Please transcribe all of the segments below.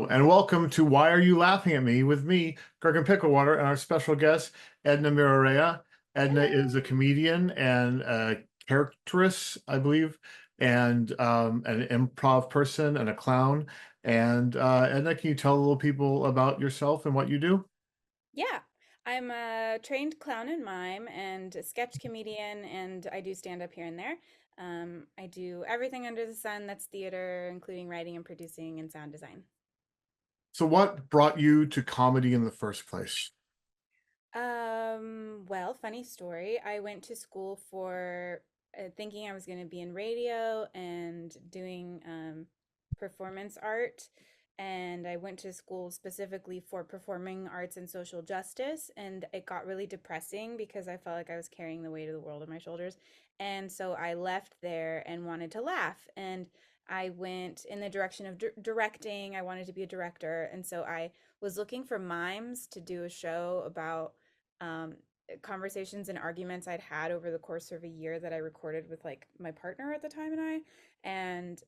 and welcome to Why Are You Laughing at Me with me, Gherkin Picklewater, and our special guest, Edna Mira. Edna is a Hello. comedian and a characterist, I believe, and an improv person and a clown. And Edna, can you tell little people about yourself and what you do? Yeah, I'm a trained clown and mime and a sketch comedian, and I do stand up here and there. I do everything under the sun that's theater, including writing and producing and sound design. So, what brought you to comedy in the first place? Well, funny story. I went to school for thinking I was going to be in radio and doing performance art. And I went to school specifically for performing arts and social justice. And it got really depressing because I felt like I was carrying the weight of the world on my shoulders. And so I left there and wanted to laugh. And I went in the direction of directing. I wanted to be a director. And so I was looking for mimes to do a show about um, conversations and arguments I'd had over the course of a year that I recorded with like my partner at the time and I. And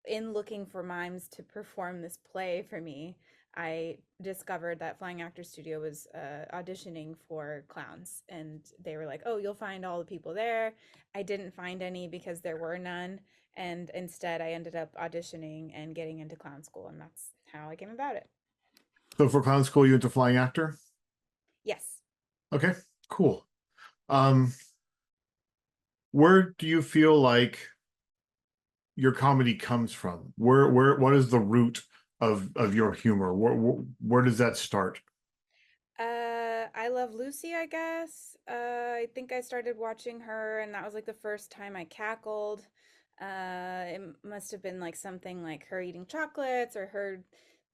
in looking for mimes to perform this play for me, I discovered that Flying Actor Studio was auditioning for clowns, and they were like, "Oh, you'll find all the people there." I didn't find any because there were none, and instead I ended up auditioning and getting into clown school, and that's how I came about it. So, for clown school, you went to flying actor? Yes. Okay, cool. Um, where do you feel like your comedy comes from? What is the root of your humor? Where does that start? I Love Lucy, I guess. I think I started watching her, and that was like the first time I cackled. It must have been like something like her eating chocolates or her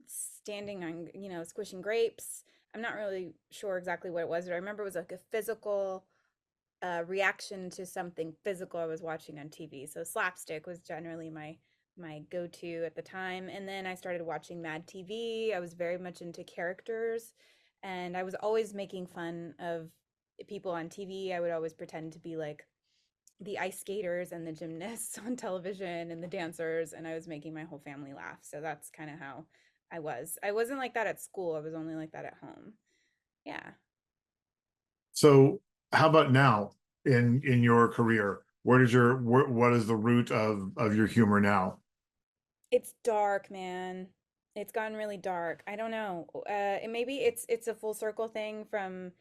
standing on, squishing grapes. I'm not really sure exactly what it was, but I remember it was like a physical reaction to something physical I was watching on TV. So slapstick was generally my go-to at the time. And then I started watching Mad TV. I was very much into characters, and I was always making fun of people on TV. I would always pretend to be like the ice skaters and the gymnasts on television and the dancers, and I was making my whole family laugh. So that's kind of how I was. I wasn't like that at school. I was only like that at home. Yeah. So, how about now in your career? What is the root of your humor now? It's dark, man. It's gotten really dark. I don't know. And maybe it's a full circle thing from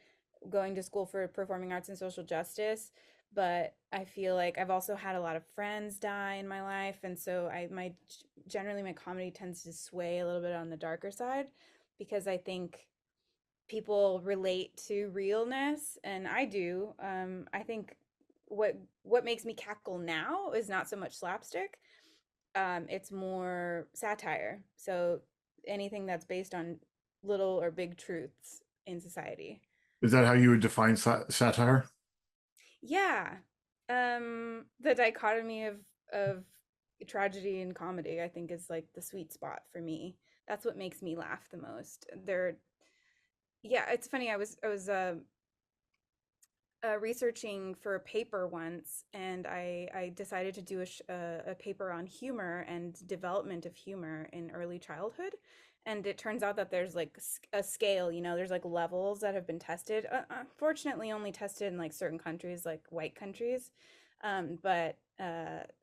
going to school for performing arts and social justice, but I feel like I've also had a lot of friends die in my life, and so I my generally my comedy tends to sway a little bit on the darker side because I think people relate to realness, and I do. I think what makes me cackle now is not so much slapstick, it's more satire. So anything that's based on little or big truths in society. Is that how you would define satire? Yeah. The dichotomy of tragedy and comedy, I think, is like the sweet spot for me. That's what makes me laugh the most. Yeah, it's funny. I was researching for a paper once, and I decided to do a paper on humor and development of humor in early childhood. And it turns out that there's like a scale, there's like levels that have been tested. Unfortunately, only tested in like certain countries, like white countries. But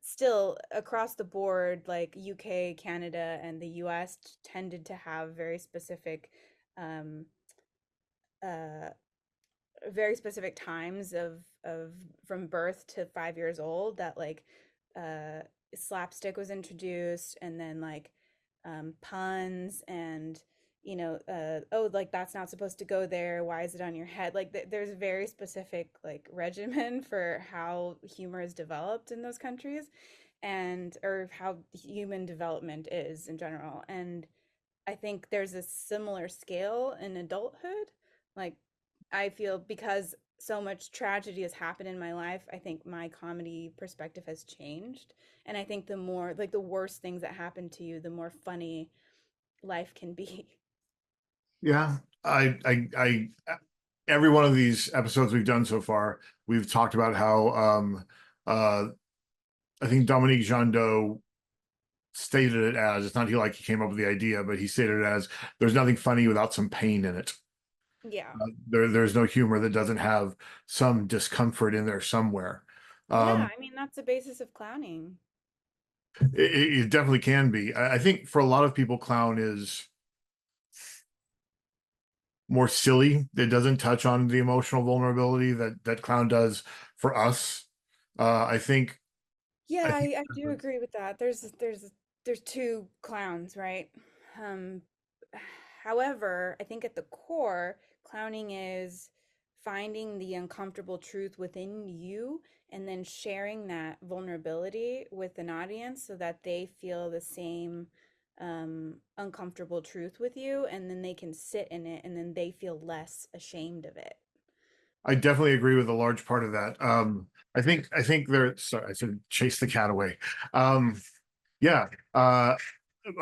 still, across the board, like UK, Canada, and the US tended to have um, uh, very specific times of from birth to 5 years old that like uh slapstick was introduced, and then like puns and oh, like that's not supposed to go there, why is it on your head, like there's a very specific like regimen for how humor is developed in those countries, and or how human development is in general. And I think there's a similar scale in adulthood. Like, I feel because so much tragedy has happened in my life, I think my comedy perspective has changed. And I think the more, like, the worse things that happen to you, the more funny life can be. Yeah, every one of these episodes we've done so far, we've talked about how uh I think Dominique Jandot stated it as, it's not like he came up with the idea, but he stated it as, there's nothing funny without some pain in it. Yeah. There's no humor that doesn't have some discomfort in there somewhere. Yeah, Um, I mean that's the basis of clowning. it definitely can be. I think for a lot of people, clown is more silly. It doesn't touch on the emotional vulnerability that clown does for us. I think Yeah, I think I do agree with that. There's two clowns, right? Um, however, I think at the core, clowning is finding the uncomfortable truth within you and then sharing that vulnerability with an audience so that they feel the same uncomfortable truth with you, and then they can sit in it and then they feel less ashamed of it. I definitely agree with a large part of that. I think there. Sorry, I said chase the cat away. Um, yeah,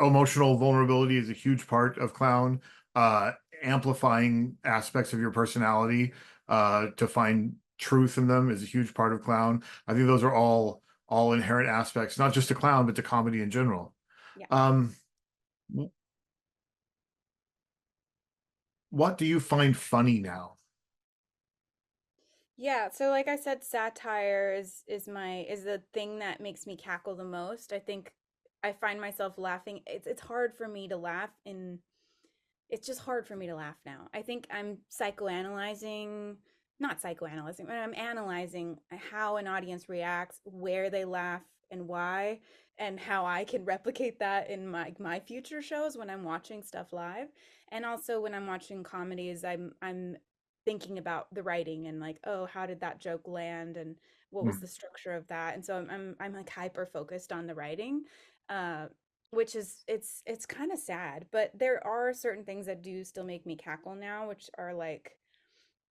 emotional vulnerability is a huge part of clown. Uh, Amplifying aspects of your personality to find truth in them is a huge part of clown. I think those are all inherent aspects, not just to clown, but to comedy in general. Yeah. Um, what do you find funny now? Yeah, so like I said, satire is the thing that makes me cackle the most. I think I find myself laughing. It's hard for me to laugh in it's just hard for me to laugh now. I think I'm psychoanalyzing, not psychoanalyzing, but I'm analyzing how an audience reacts, where they laugh and why, and how I can replicate that in my future shows when I'm watching stuff live. And also when I'm watching comedies, I'm thinking about the writing and like, oh, how did that joke land and what was Hmm. the structure of that? And so I'm like hyper focused on the writing. Uh, which is it's kind of sad, but there are certain things that do still make me cackle now, which are like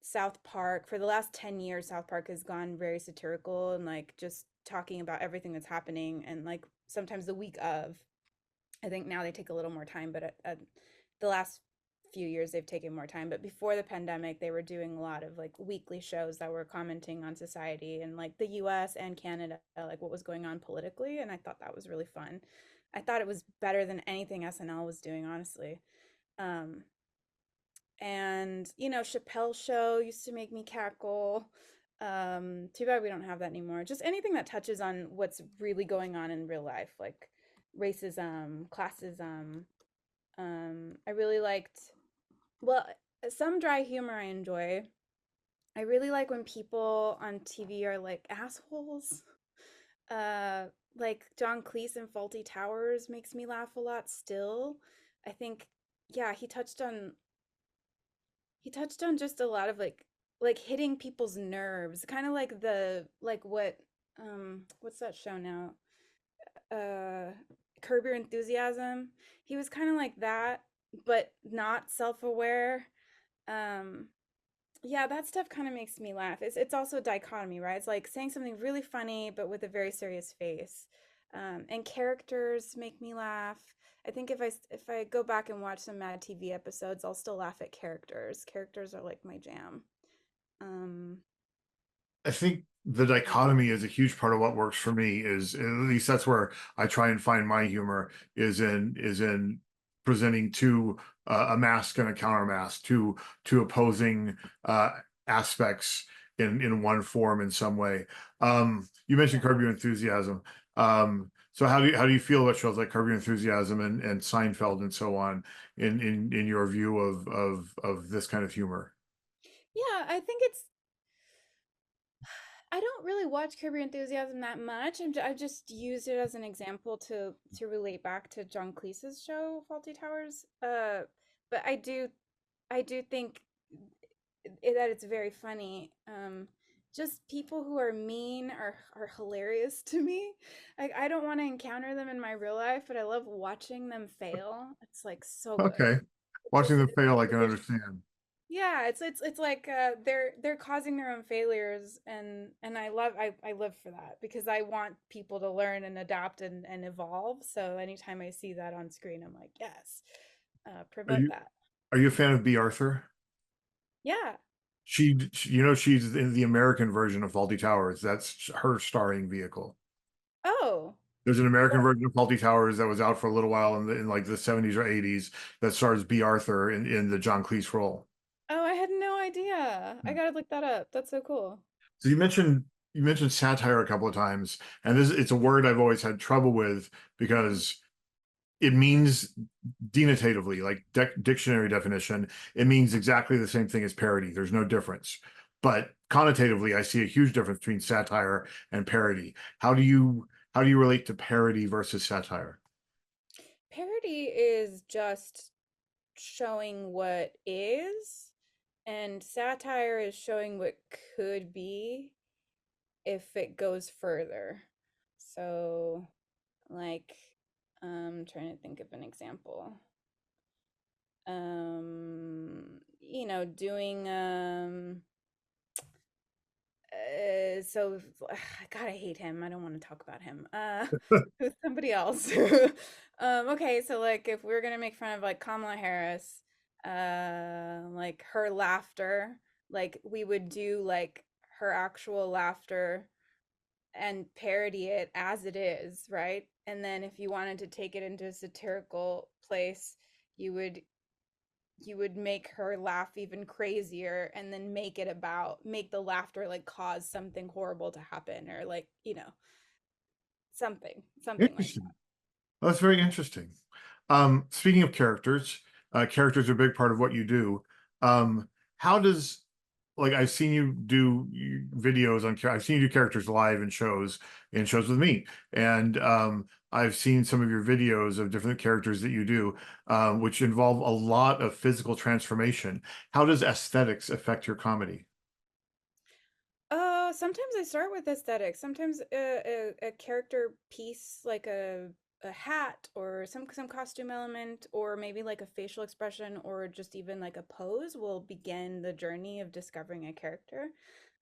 South Park. For the last 10 years, South Park has gone very satirical and like just talking about everything that's happening and like sometimes the week of. I think now they take a little more time, but at the last few years they've taken more time. But before the pandemic, they were doing a lot of like weekly shows that were commenting on society and like the US and Canada, like what was going on politically. And I thought that was really fun. I thought it was better than anything SNL was doing, honestly. Um, and Chappelle's show used to make me cackle. Too bad we don't have that anymore. Just anything that touches on what's really going on in real life, like racism, classism. I really liked, well, some dry humor I enjoy. I really like when people on TV are like assholes. Uh, like John Cleese in Faulty Towers makes me laugh a lot still. I think, yeah, he touched on just a lot of like hitting people's nerves, kind of like the like what's that show now? Uh Curb Your Enthusiasm. He was kind of like that, but not self-aware. Um yeah, that stuff kind of makes me laugh. It's also a dichotomy, right? It's like saying something really funny but with a very serious face. And characters make me laugh. I think if I go back and watch some Mad TV episodes, I'll still laugh at characters. Characters are like my jam. Um, I think the yeah. dichotomy is a huge part of what works for me. Is at least that's where I try and find my humor is in presenting two a mask and a counter mask, two opposing aspects in one form in some way. You mentioned Yeah. Curb Your Enthusiasm. So how do you feel about shows like Curb Your Enthusiasm and Seinfeld and so on in your view of this kind of humor? Yeah, I don't really watch Curb Your Enthusiasm that much. I just used it as an example to relate back to John Cleese's show, Faulty Towers. But I do think that it's very funny. Just people who are mean are hilarious to me. Like I don't want to encounter them in my real life, but I love watching them fail. It's like so good. Okay. It's Watching just them it's fail, I a can visual. understand. Yeah, it's like they're causing their own failures, and I live for that because I want people to learn and adapt and evolve. So anytime I see that on screen, I'm like, yes, Are promote you that. are you a fan of B. Arthur? Yeah. She's in the American version of Faulty Towers. That's her starring vehicle. Oh. There's an American Cool. version of Faulty Towers that was out for a little while in like the 70s or 80s that stars B. Arthur in the John Cleese role. Oh, I had no idea. I gotta look that up. That's so cool. So you mentioned satire a couple of times, and this it's a word I've always had trouble with because it means denotatively, like dictionary definition, it means exactly the same thing as parody. There's no difference. But connotatively, I see a huge difference between satire and parody. How do you relate to parody versus satire? Parody is just showing what is, and satire is showing what could be if it goes further. So, like, trying to think of an example. Doing so God, I hate him. I don't want to talk about him. Who's somebody else? Okay, so like if we're gonna make fun of like Kamala Harris, like her laughter, like we would do like her actual laughter and parody it as it is, right? And then if you wanted to take it into a satirical place, you would you would make her laugh even crazier and then make the laughter like cause something horrible to happen or like, something like Interesting. That's very interesting. Speaking of characters, characters are a big part of what you do. How does like I've seen you do videos on I've seen you do characters live in shows with me, and I've seen some of your videos of different characters that you do, which involve a lot of physical transformation. How does aesthetics affect your comedy? Sometimes I start with aesthetics. Sometimes a character piece, like a hat or some costume element, or maybe like a facial expression, or just even like a pose, will begin the journey of discovering a character.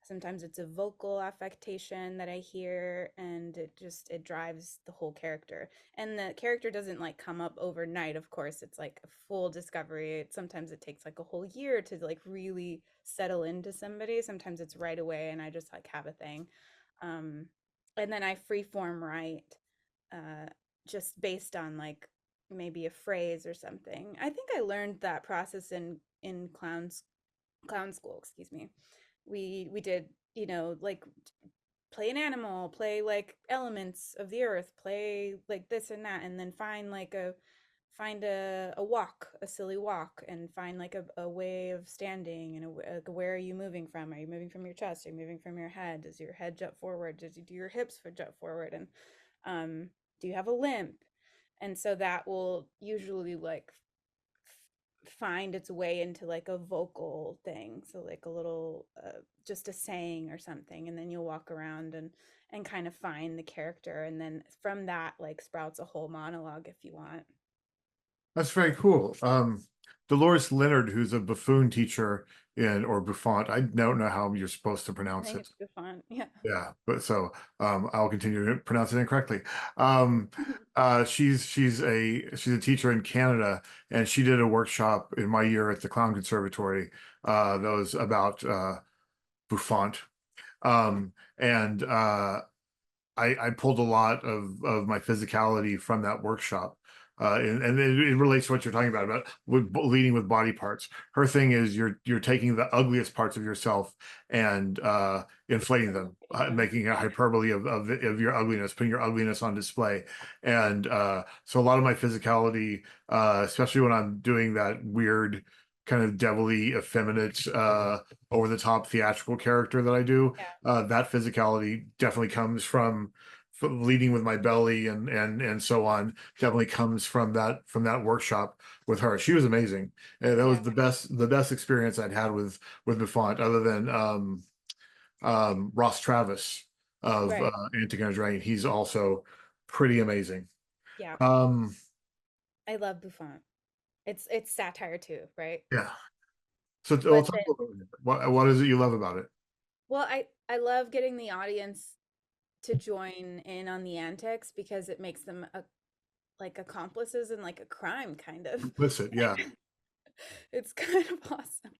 Sometimes it's a vocal affectation that I hear, and it drives the whole character. And the character doesn't like come up overnight, of course. It's like a full discovery. Sometimes it takes like a whole year to like really settle into somebody. Sometimes it's right away and I just like have a thing. Um, and then I freeform write uh, just based on like maybe a phrase or something. I think I learned that process in clown school, excuse me. We did, like play an animal, play like elements of the earth, play like this and that, and then find a walk, a silly walk, and find like a way of standing, and like, where are you moving from? Are you moving from your chest? Are you moving from your head? Does your head jut forward? Does you do your hips jut forward? And um, do you have a limp? And so that will usually like find its way into like a vocal thing, so like a little just a saying or something, and then you'll walk around and kind of find the character, and then from that like sprouts a whole monologue if you want. That's very cool. Dolores Leonard, who's a buffoon teacher in or bouffant, I don't know how you're supposed to I pronounce think it. it's the fun, yeah. Yeah, but so I'll continue to pronounce it incorrectly. She's a teacher in Canada, and she did a workshop in my year at the Clown Conservatory that was about bouffant. And I pulled a lot of my physicality from that workshop. And it relates to what you're talking about with leading with body parts. Her thing is you're taking the ugliest parts of yourself and inflating them, making a hyperbole of your ugliness, putting your ugliness on display. And so a lot of my physicality, especially when I'm doing that weird kind of devilly, effeminate, over the top theatrical character that I do, Yeah, that physicality definitely comes from leading with my belly and so on. Definitely comes from that workshop with her. She was amazing. And that was yeah, the best experience I'd had with Buffont, other than Ross Travis of right, Antigone Drain. He's also pretty amazing. yeah. Um, I love Buffon. It's satire too, right? yeah. So well, But talk then, about it. What is it you love about it? well, I love getting the audience to join in on the antics because it makes them like accomplices in like a crime kind of. Implicit, yeah. It's kind of awesome.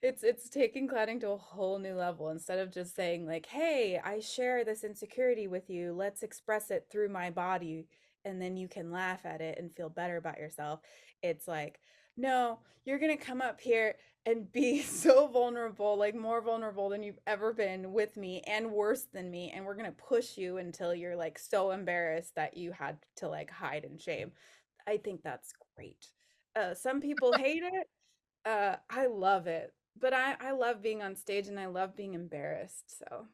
It's taking clowning to a whole new level instead of just saying like, "Hey, I share this insecurity with you. Let's express it through my body and then you can laugh at it and feel better about yourself." It's like, "No, you're going to come up here and be so vulnerable, like more vulnerable than you've ever been with me and worse than me, and we're going to push you until you're like so embarrassed that you had to like hide in shame." I think that's great. Some people hate it. I love it. But I love being on stage and I love being embarrassed. So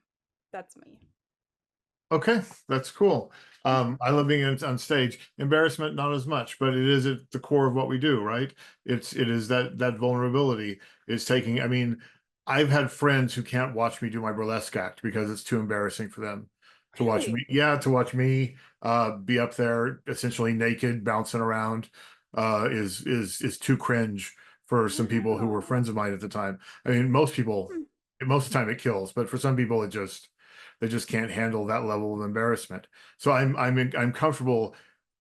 that's me. Okay, that's cool. I love being on stage. Embarrassment, not as much, but it is at the core of what we do, right? It is that vulnerability is taking. I mean, I've had friends who can't watch me do my burlesque act because it's too embarrassing for them to watch Really? me. Yeah, to watch me be up there essentially naked, bouncing around is too cringe for Oh some people who were no. friends of mine at the time. I mean, most people, Hmm. most of the time it kills, but for some people it just they just can't handle that level of embarrassment. So I'm comfortable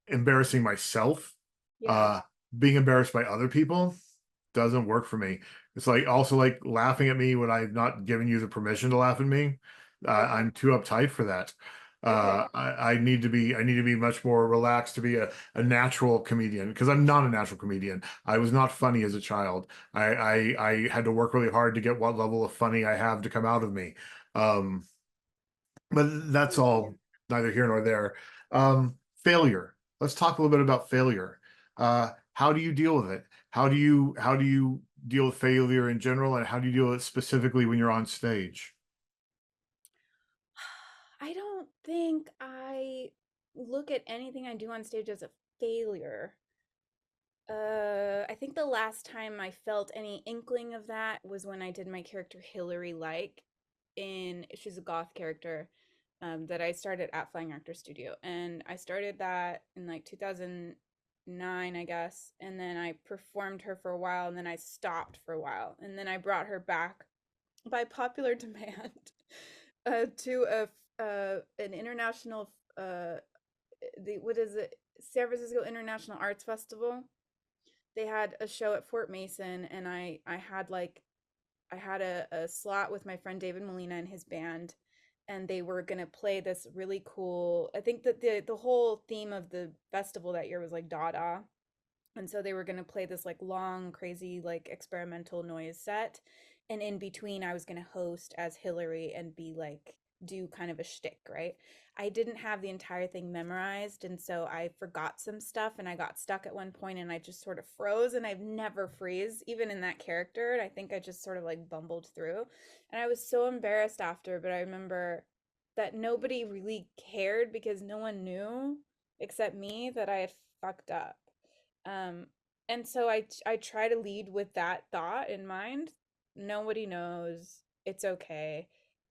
embarrassing myself. Yeah. Uh, Being embarrassed by other people doesn't work for me. It's like also like laughing at me when I've not given you the permission to laugh at me. Okay. I'm too uptight for that. Okay. I need to be much more relaxed to be a natural comedian because I'm not a natural comedian. I was not funny as a child. I had to work really hard to get what level of funny I have to come out of me. Um, but that's Yeah. all neither here nor there. Failure. Let's talk a little bit about failure. How do you deal with it? How do you deal with failure in general, and how do you deal with it specifically when you're on stage? I don't think I look at anything I do on stage as a failure. I think the last time I felt any inkling of that was when I did my character Hillary Like in she's a goth character that I started at Flying Actor Studio. And I started that in like 2009, I guess. And then I performed her for a while and then I stopped for a while. And then I brought her back by popular demand to an international the what is it? San Francisco International Arts Festival. They had a show at Fort Mason and I had like I had a slot with my friend David Molina and his band and they were gonna play this really cool I think that the whole theme of the festival that year was like Dada. And so they were gonna play this like long, crazy, like experimental noise set. And in between, I was gonna host as Hillary and be like, do kind of a shtick, right? I didn't have the entire thing memorized. And so I forgot some stuff and I got stuck at one point and I just sort of froze. And I've never freeze, even in that character. And I think I just sort of like bumbled through. And I was so embarrassed after, but I remember that nobody really cared because no one knew except me that I had fucked up. Um, and so I try to lead with that thought in mind. Nobody knows. It's okay.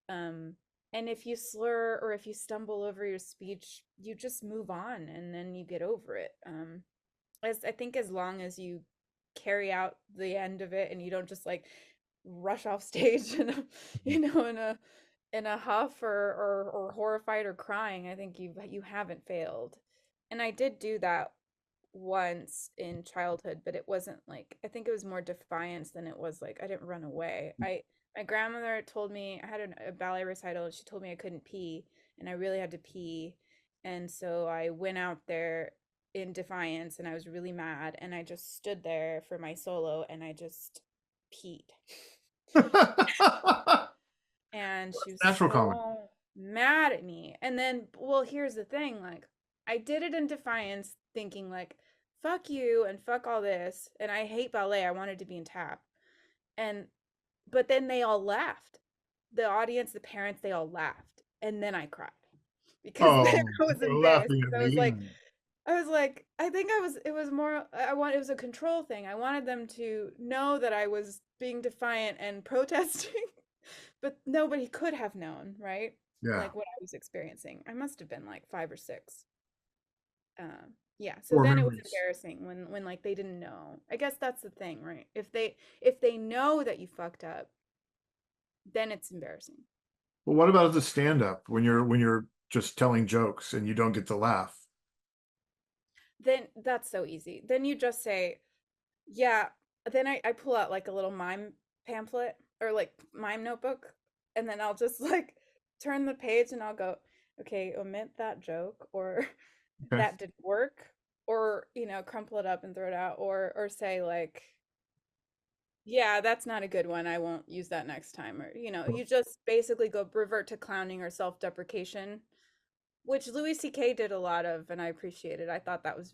Um, and if you slur or if you stumble over your speech, you just move on and then you get over it. As I think as long as you carry out the end of it and you don't just like rush off stage in a, in a huff or horrified or crying, I think you haven't failed. And I did do that once in childhood, but it wasn't like I think it was more defiance than it was like I didn't run away. I My grandmother told me I had a ballet recital and she told me I couldn't pee and I really had to pee. And so I went out there in defiance and I was really mad and I just stood there for my solo and I just peed. And she was Natural comedy. so mad at me. And then, well, here's the thing, like I did it in defiance, thinking like, fuck you and fuck all this. And I hate ballet. I wanted to be in tap. And but then they all laughed. The audience, the parents, they all laughed. And then I cried because then Oh, I was they're embarrassed laughing because at me. I was like, I think I was, it was more, it was a control thing. I wanted them to know that I was being defiant and protesting, but nobody could have known, right? Yeah. Like what I was experiencing. I must have been like 5 or 6. Yeah. So Or then it was memories. embarrassing when like they didn't know. I guess that's the thing, right? If they know that you fucked up, then it's embarrassing. Well, what about the stand-up when you're just telling jokes and you don't get to laugh? Then that's so easy. Then you just say, yeah, then I pull out like a little mime pamphlet or like mime notebook, and then I'll just like turn the page and I'll go, okay, omit that joke or Okay. that didn't work, or crumple it up and throw it out, or say like, yeah, that's not a good one. I won't use that next time. Or, you just basically go revert to clowning or self-deprecation, which Louis C.K. did a lot of, and I appreciate it. I thought that was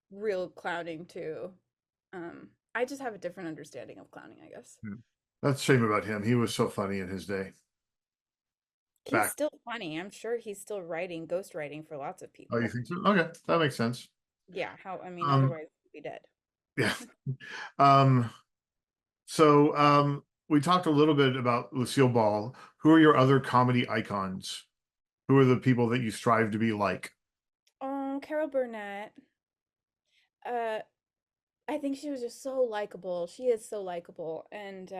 real clowning too. I just have a different understanding of clowning, I guess. Yeah. That's a shame about him. He was so funny in his day. He's Back. still funny. I'm sure he's still writing, ghost writing for lots of Oh, you people. think so? Okay, that makes sense. Yeah, I mean, Um, otherwise he'd be dead. yeah. Um, so we talked a little bit about Lucille Ball. Who are your other comedy icons? Who are the people that you strive to be like? Oh, Carol Burnett. Uh, I think she was just so likable. She is so likable, and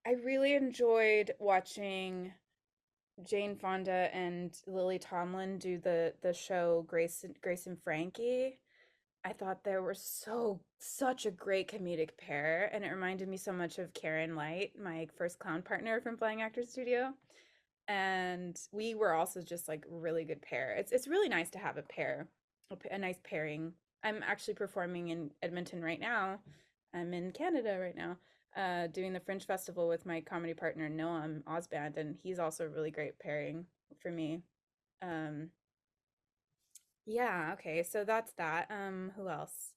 I really enjoyed watching Jane Fonda and Lily Tomlin do the show Grace and Frankie. I thought they were such a great comedic pair, and it reminded me so much of Karen Light, my first clown partner from Flying Actors Studio. And we were also just like really good pair. It's really nice to have a pair, a nice pairing. I'm actually performing in Edmonton right now. I'm in Canada right now, doing the Fringe Festival with my comedy partner Noam Osband, and he's also a really great pairing for me. Um, yeah, okay, so that's that. Who else?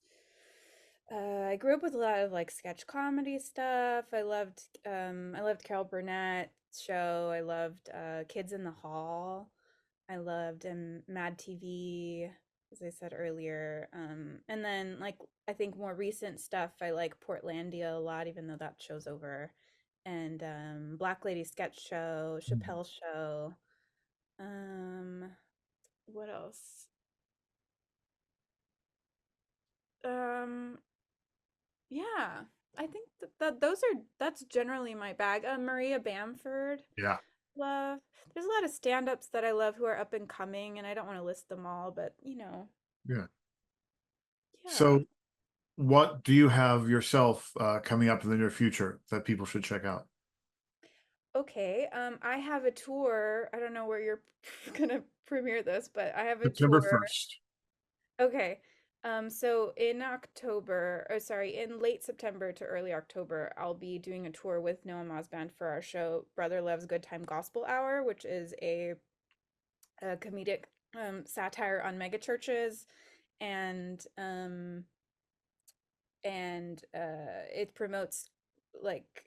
I grew up with a lot of like sketch comedy stuff. I loved Carol Burnett's show. I loved Kids in the Hall. I loved Mad TV, as I said earlier. And then like I think more recent stuff, I like Portlandia a lot, even though that show's over. And Black Lady Sketch Show, Chappelle Show. Um, what else? Um, Yeah, I think that's generally my bag. Maria Bamford, Yeah, love. There's a lot of stand-ups that I love who are up and coming, and I don't want to list them all, but yeah. yeah. So, what do you have yourself coming up in the near future that people should check out? Okay, I have a tour. I don't know where you're gonna premiere this, but I have a September tour. 1st. Okay. So in October, oh sorry, in late September to early October, I'll be doing a tour with Noah Mosband for our show Brother Loves Good Time Gospel Hour, which is a comedic satire on megachurches, and it promotes like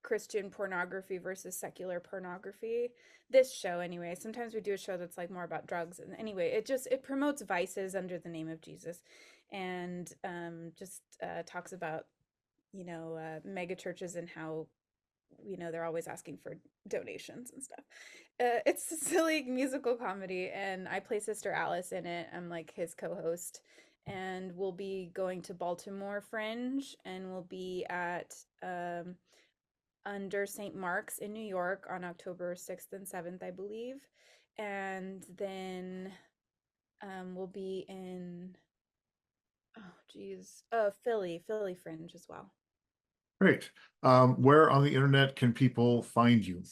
Christian pornography versus secular pornography. This show, anyway. Sometimes we do a show that's like more about drugs, and anyway, it promotes vices under the name of Jesus, and just talks about mega churches and how they're always asking for donations and stuff. It's a silly musical comedy, and I play Sister Alice in it. I'm like his co-host, and we'll be going to Baltimore Fringe, and we'll be at under St. Mark's in New York on October 6th and 7th, I believe. And then we'll be in, oh, geez, Philly Fringe as well. Great. Where on the internet can people find you?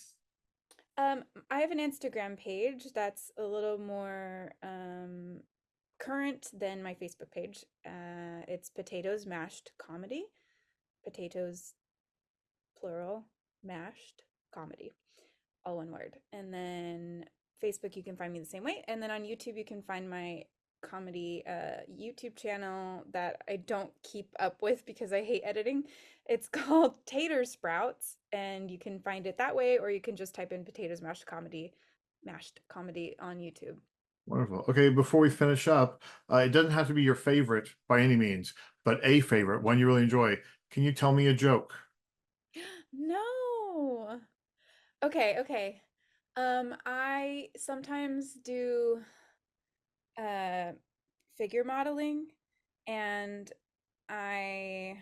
I have an Instagram page that's a little more current than my Facebook page. It's Potatoes Mashed Comedy. Potatoes, plural, mashed comedy. All one word. And then Facebook, you can find me the same way. And then on YouTube, you can find my comedy YouTube channel that I don't keep up with because I hate editing. It's called Tater Sprouts, and you can find it that way, or you can just type in potatoes mashed comedy on YouTube. Wonderful. Okay, before we finish up, it doesn't have to be your favorite by any means, but a favorite, one you really enjoy. Can you tell me a joke? No. Okay. I sometimes do uh figure modeling, and I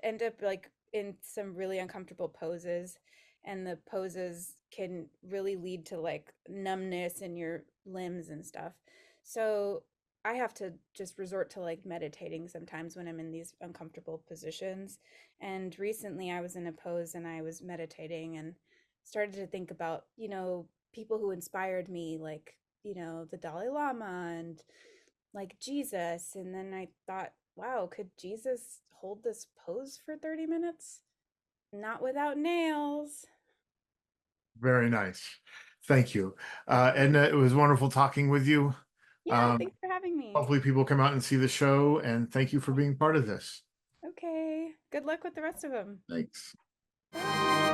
end up like in some really uncomfortable poses, and the poses can really lead to like numbness in your limbs and stuff. So I have to just resort to like meditating sometimes when I'm in these uncomfortable positions. And recently I was in a pose and I was meditating and started to think about, people who inspired me, like, the Dalai Lama and like Jesus. And then I thought, wow, could Jesus hold this pose for 30 minutes? Not without nails. Very nice. Thank you. And it was wonderful talking with you. Yeah, Um, thanks for having me. hopefully people come out and see the show, and thank you for being part of this. Okay. Good luck with the rest of them. Thanks. Bye.